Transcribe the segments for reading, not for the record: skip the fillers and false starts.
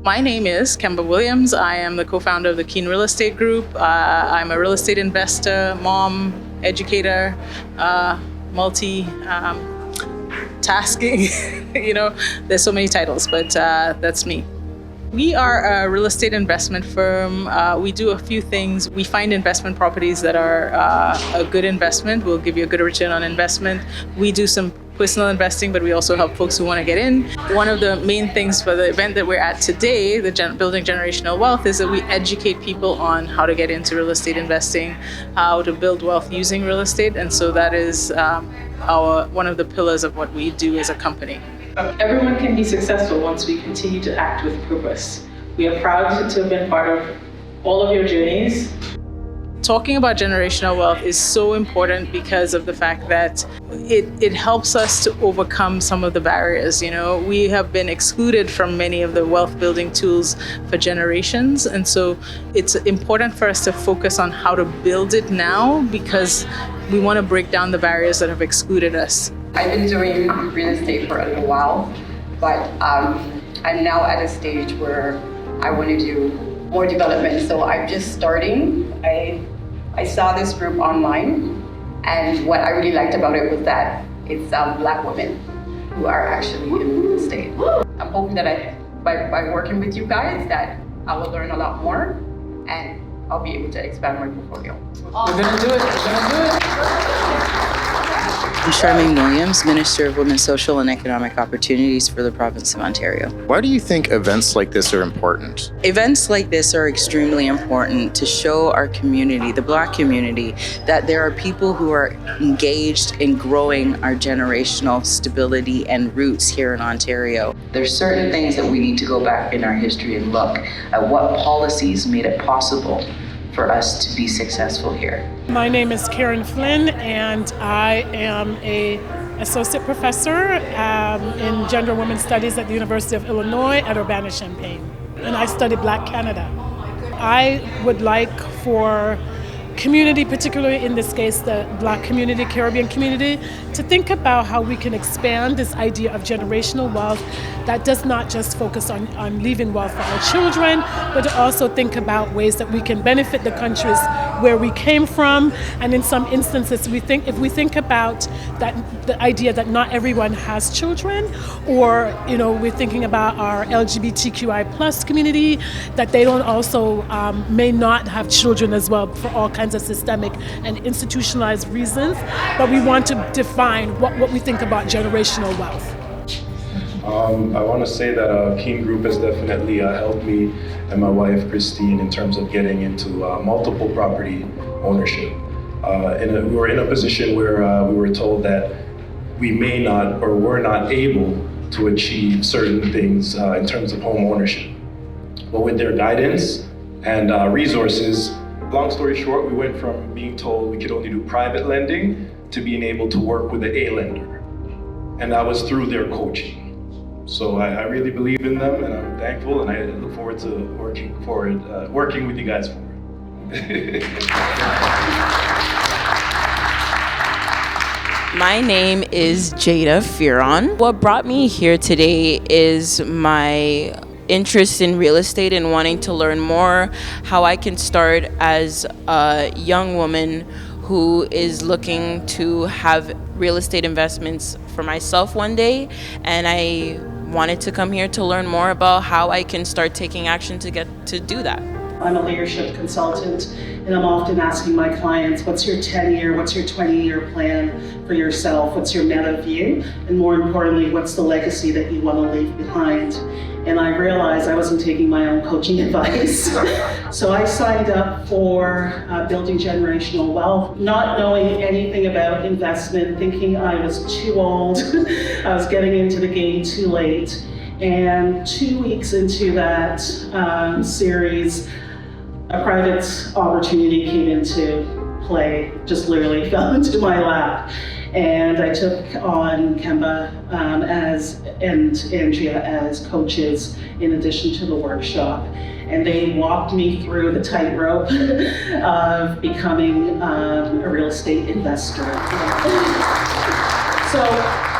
My name is Kemba Williams. I am the co-founder of the Keen Real Estate Group. I'm a real estate investor, mom, educator, tasking. There's so many titles, but that's me. We are a real estate investment firm. We do a few things. We find investment properties that are a good investment. We'll give you a good return on investment. We do some personal investing, but we also help folks who want to get in. One of the main things for the event that we're at today, the Building Generational Wealth, is that we educate people on how to get into real estate investing, how to build wealth using real estate. And so that is one of the pillars of what we do as a company. Everyone can be successful once we continue to act with purpose. We are proud to have been part of all of your journeys. Talking about generational wealth is so important because of the fact that it helps us to overcome some of the barriers. We have been excluded from many of the wealth building tools for generations. And so it's important for us to focus on how to build it now because we want to break down the barriers that have excluded us. I've been doing real estate for a little while, but I'm now at a stage where I want to do more development. So I'm just starting. I saw this group online, and what I really liked about it was that it's Black women who are actually in real estate. I'm hoping that by working with you guys that I will learn a lot more and I'll be able to expand my portfolio. We're gonna do it. I'm Charmaine Williams, Minister of Women's Social and Economic Opportunities for the province of Ontario. Why do you think events like this are important? Events like this are extremely important to show our community, the Black community, that there are people who are engaged in growing our generational stability and roots here in Ontario. There's certain things that we need to go back in our history and look at what policies made it possible for us to be successful here. My name is Karen Flynn, and I am an associate professor in Gender and Women's Studies at the University of Illinois at Urbana-Champaign, and I study Black Canada. I would like for community, particularly in this case the Black community, Caribbean community, to think about how we can expand this idea of generational wealth that does not just focus on leaving wealth for our children, but to also think about ways that we can benefit the countries where we came from. And in some instances, if we think about that, the idea that not everyone has children, or we're thinking about our LGBTQI plus community, that they don't also may not have children as well for all kinds of systemic and institutionalized reasons. But we want to define what we think about generational wealth. I want to say that Keen Group has definitely helped me and my wife Christine in terms of getting into multiple property ownership. We were in a position where we were told that we may not or were not able to achieve certain things in terms of home ownership. But with their guidance and resources, long story short, we went from being told we could only do private lending to being able to work with the A lender. And that was through their coaching. So I really believe in them, and I'm thankful, and I look forward to working with you guys for it. My name is Jada Fearon. What brought me here today is my interest in real estate and wanting to learn more how I can start as a young woman who is looking to have real estate investments for myself one day, and I wanted to come here to learn more about how I can start taking action to get to do that. I'm a leadership consultant, and I'm often asking my clients, what's your 10-year, what's your 20-year plan for yourself? What's your meta view? And more importantly, what's the legacy that you want to leave behind? And I realized I wasn't taking my own coaching advice. So I signed up for Building Generational Wealth, not knowing anything about investment, thinking I was too old. I was getting into the game too late. And 2 weeks into that series, a private opportunity came into play, just literally fell into my lap. And I took on Kemba and Andrea as coaches in addition to the workshop. And they walked me through the tightrope of becoming a real estate investor. So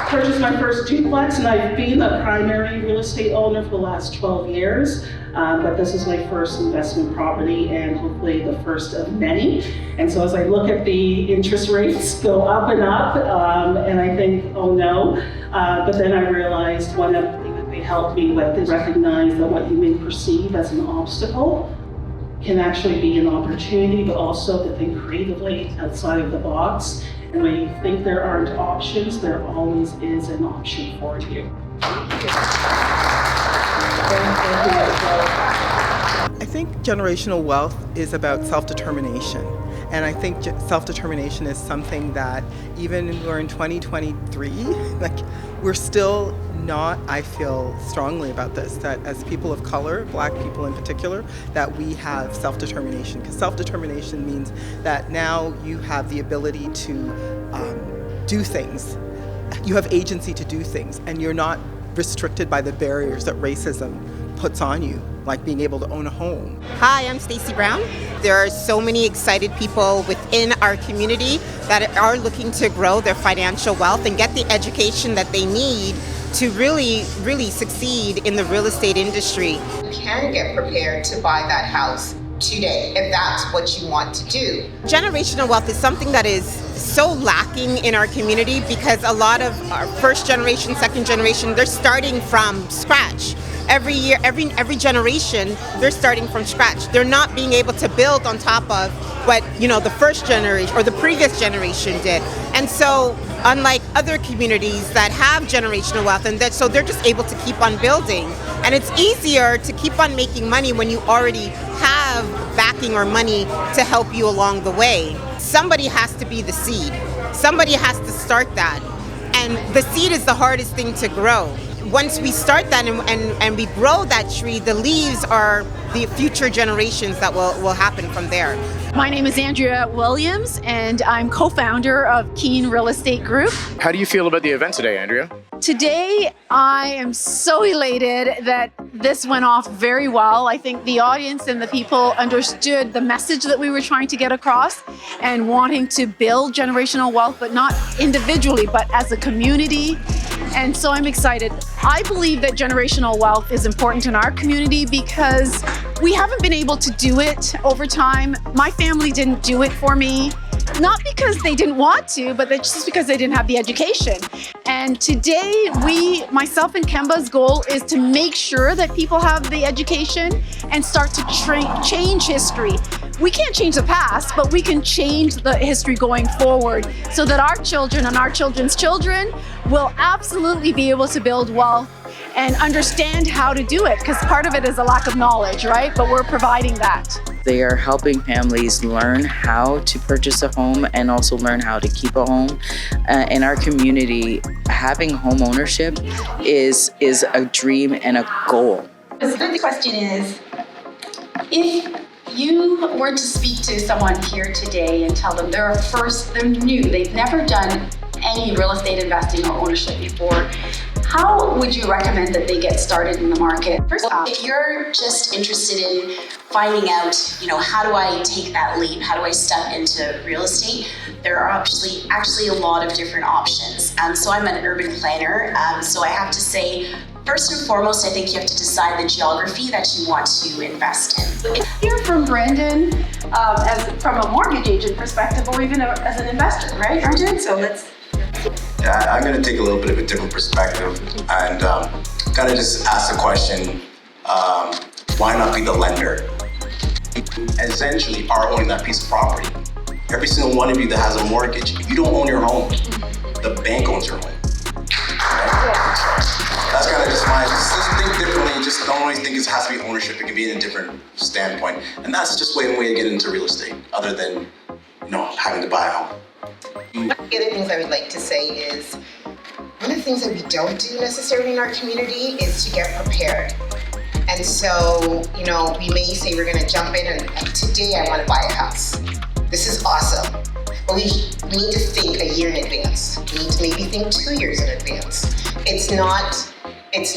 purchased my first duplex, and I've been a primary real estate owner for the last 12 years. But this is my first investment property and hopefully the first of many. And so as I look at the interest rates go up and up, and I think, oh no, but then I realized one of the things that they helped me with is recognize that what you may perceive as an obstacle can actually be an opportunity, but also to think creatively outside of the box. And when you think there aren't options, there always is an option for you. I think generational wealth is about self-determination. And I think self-determination is something that even we're in 2023, like we're still not, I feel strongly about this, that as people of color, Black people in particular, that we have self-determination. Because self-determination means that now you have the ability to do things. You have agency to do things, and you're not restricted by the barriers that racism puts on you, like being able to own a home. Hi, I'm Stacey Brown. There are so many excited people within our community that are looking to grow their financial wealth and get the education that they need to really succeed in the real estate industry. You can get prepared to buy that house today if that's what you want to do. Generational wealth is something that is so lacking in our community because a lot of our first generation, second generation, they're starting from scratch. Every year, every generation, they're starting from scratch. They're not being able to build on top of what, the first generation or the previous generation did. And so, unlike other communities that have generational wealth, so they're just able to keep on building. And it's easier to keep on making money when you already have backing or money to help you along the way. Somebody has to be the seed. Somebody has to start that. And the seed is the hardest thing to grow. Once we start that and we grow that tree, the leaves are the future generations that will happen from there. My name is Andrea Williams, and I'm co-founder of Keene Real Estate Group. How do you feel about the event today, Andrea? Today, I am so elated that this went off very well. I think the audience and the people understood the message that we were trying to get across and wanting to build generational wealth, but not individually, but as a community. And so I'm excited. I believe that generational wealth is important in our community because we haven't been able to do it over time. My family didn't do it for me, not because they didn't want to, but just because they didn't have the education. And today, myself and Kemba's goal is to make sure that people have the education and start to change history. We can't change the past, but we can change the history going forward so that our children and our children's children will absolutely be able to build wealth and understand how to do it, because part of it is a lack of knowledge, right? But we're providing that. They are helping families learn how to purchase a home and also learn how to keep a home. In our community, having home ownership is a dream and a goal. The question is, if you were to speak to someone here today and tell them they're new, they've never done any real estate investing or ownership before, how would you recommend that they get started in the market? First off, if you're just interested in finding out, how do I take that leap? How do I step into real estate? There are actually a lot of different options. So I'm an urban planner. So I have to say, first and foremost, I think you have to decide the geography that you want to invest in. Hear from Brandon from a mortgage agent perspective, or even as an investor, right, Arjun? So let's. Yeah, I'm going to take a little bit of a different perspective and kind of just ask the question, why not be the lender? Essentially, you are owning that piece of property. Every single one of you that has a mortgage, you don't own your home. The bank owns your home. Right? That's kind of just think differently. Just don't always think it has to be ownership. It can be in a different standpoint. And that's just one way to get into real estate, other than, having to buy a home. One of the other things I would like to say is, one of the things that we don't do necessarily in our community is to get prepared. And so, we may say we're going to jump in and today I want to buy a house. This is awesome. But we need to think a year in advance. We need to maybe think 2 years in advance. It's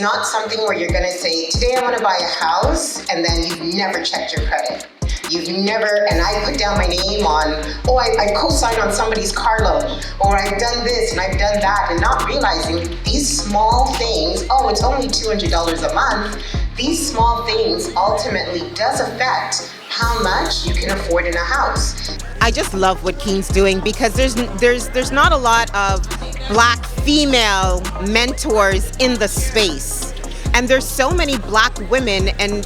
not something where you're going to say, today I want to buy a house, and then you've never checked your credit. You've never, and I put down my name on, I co-signed on somebody's car loan, or I've done this and I've done that, and not realizing these small things, it's only $200 a month. These small things ultimately does affect how much you can afford in a house. I just love what Keen's doing because there's not a lot of Black female mentors in the space. And there's so many Black women, and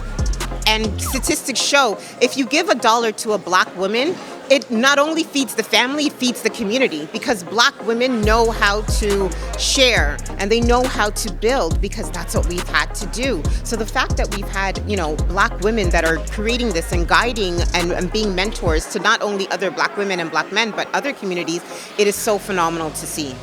statistics show if you give $1 to a Black woman, it not only feeds the family, it feeds the community, because Black women know how to share and they know how to build, because that's what we've had to do. So the fact that we've had, Black women that are creating this and guiding and being mentors to not only other Black women and Black men, but other communities, it is so phenomenal to see.